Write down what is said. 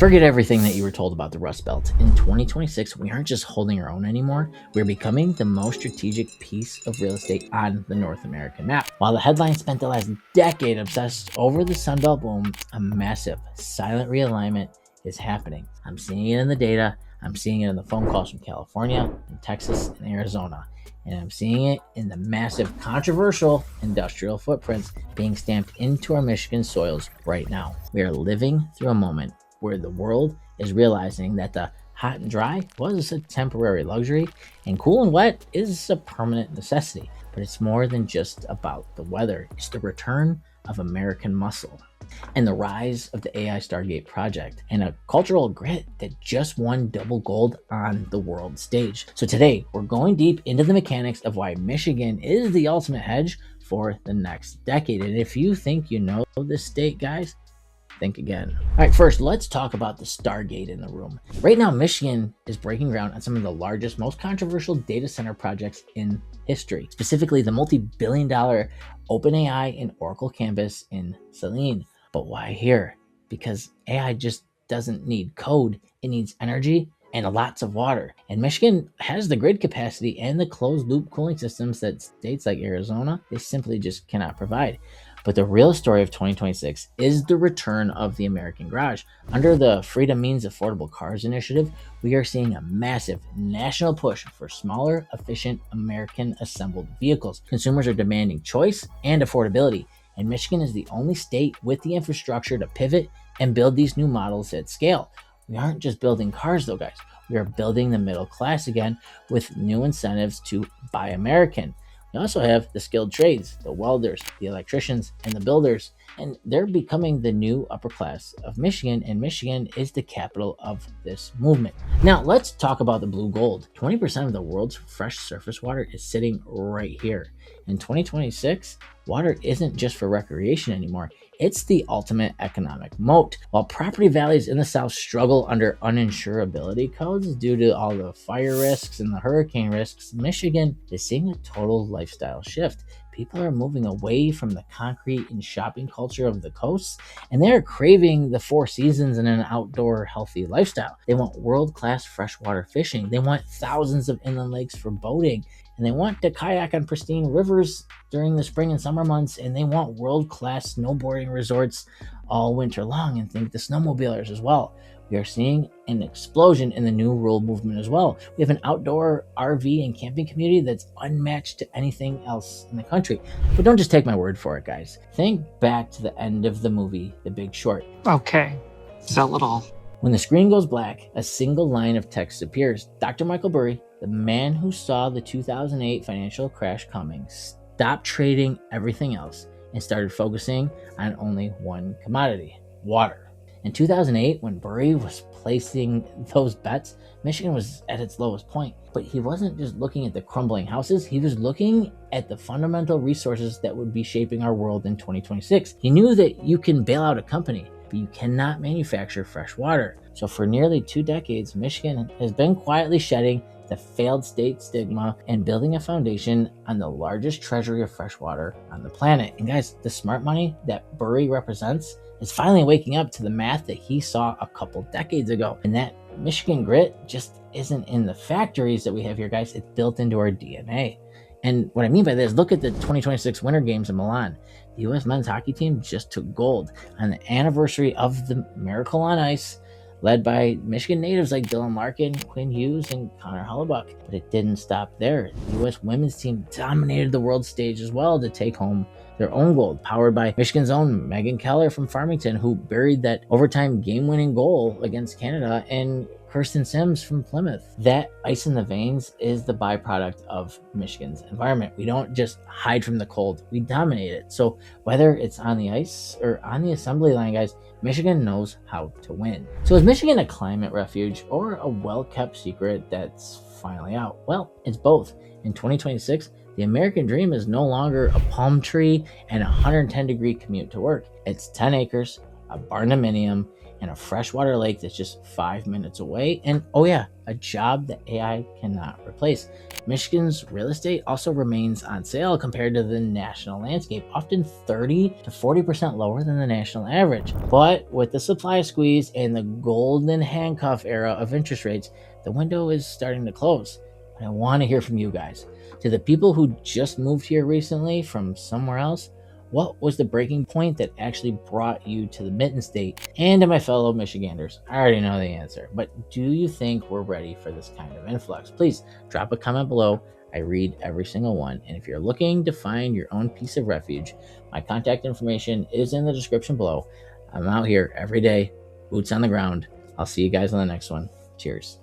Forget everything that you were told about the Rust Belt. In 2026, we aren't just holding our own anymore. We're becoming the most strategic piece of real estate on the North American map. While the headlines spent the last decade obsessed over the Sunbelt boom, a massive, silent realignment is happening. I'm seeing it in the data. I'm seeing it in the phone calls from California, and Texas, and Arizona. And I'm seeing it in the massive, controversial industrial footprints being stamped into our Michigan soils right now. We are living through a moment where the world is realizing that the hot and dry was a temporary luxury and cool and wet is a permanent necessity. But it's more than just about the weather. It's the return of American muscle and the rise of the AI Stargate Project and a cultural grit that just won double gold on the world stage. So today we're going deep into the mechanics of why Michigan is the ultimate hedge for the next decade. And if you think you know this state, guys, think again. All right, first, let's talk about the Stargate in the room. Right now, Michigan is breaking ground on some of the largest, most controversial data center projects in history, specifically the multi-billion-dollar OpenAI and Oracle campus in Saline. But why here? Because AI just doesn't need code. It needs energy and lots of water. And Michigan has the grid capacity and the closed loop cooling systems that states like Arizona, they simply just cannot provide. But the real story of 2026 is the return of the American garage. Under the Freedom Means Affordable Cars initiative, we are seeing a massive national push for smaller, efficient American assembled vehicles. Consumers are demanding choice and affordability, and Michigan is the only state with the infrastructure to pivot and build these new models at scale. We aren't just building cars though, guys. We are building the middle class again with new incentives to buy American. We also have the skilled trades, the welders, the electricians, and the builders, and they're becoming the new upper class of Michigan, and Michigan is the capital of this movement. Now, let's talk about the blue gold. 20% of the world's fresh surface water is sitting right here. In 2026, water isn't just for recreation anymore. It's the ultimate economic moat. While property values in the South struggle under uninsurability codes due to all the fire risks and the hurricane risks, Michigan is seeing a total lifestyle shift. People are moving away from the concrete and shopping culture of the coasts, and they're craving the four seasons and an outdoor healthy lifestyle. They want world-class freshwater fishing. They want thousands of inland lakes for boating, and they want to kayak on pristine rivers during the spring and summer months, and they want world-class snowboarding resorts all winter long, and think the snowmobilers as well. We are seeing an explosion in the new rural movement as well. We have an outdoor RV and camping community that's unmatched to anything else in the country. But don't just take my word for it, guys. Think back to the end of the movie, The Big Short. Okay, sell it all. When the screen goes black, a single line of text appears. Dr. Michael Burry, the man who saw the 2008 financial crash coming, stopped trading everything else and started focusing on only one commodity, water. In 2008, when Burry was placing those bets, Michigan was at its lowest point. But he wasn't just looking at the crumbling houses, he was looking at the fundamental resources that would be shaping our world in 2026. He knew that you can bail out a company, but you cannot manufacture fresh water. So for nearly 2 decades, Michigan has been quietly shedding the failed state stigma and building a foundation on the largest treasury of fresh water on the planet. And guys, the smart money that Burry represents is finally waking up to the math that he saw a couple decades ago. And that Michigan grit just isn't in the factories that we have here, guys. It's built into our DNA. And what I mean by this, look at the 2026 Winter Games in Milan. The U.S. men's hockey team just took gold on the anniversary of the Miracle on Ice, led by Michigan natives like Dylan Larkin, Quinn Hughes, and Connor Hellebuck. But it didn't stop there. The U.S. women's team dominated the world stage as well to take home their own gold, powered by Michigan's own Megan Keller from Farmington, who buried that overtime game-winning goal against Canada, and Kirsten Sims from Plymouth. That ice in the veins is the byproduct of Michigan's environment. We don't just hide from the cold, we dominate it. So whether it's on the ice or on the assembly line, guys, Michigan knows how to win. So is Michigan a climate refuge or a well-kept secret that's finally out? Well, it's both. In 2026, the American dream is no longer a palm tree and a 110-degree commute to work. It's 10 acres, a barndominium, and a freshwater lake that's just 5 minutes away. And oh, yeah, a job that AI cannot replace. Michigan's real estate also remains on sale compared to the national landscape, often 30 to 40% lower than the national average. But with the supply squeeze and the golden handcuff era of interest rates, the window is starting to close. And I want to hear from you guys. To the people who just moved here recently from somewhere else, what was the breaking point that actually brought you to the Mitten State? And to my fellow Michiganders, I already know the answer, but do you think we're ready for this kind of influx? Please drop a comment below. I read every single one. And if you're looking to find your own piece of refuge, my contact information is in the description below. I'm out here every day, boots on the ground. I'll see you guys on the next one. Cheers.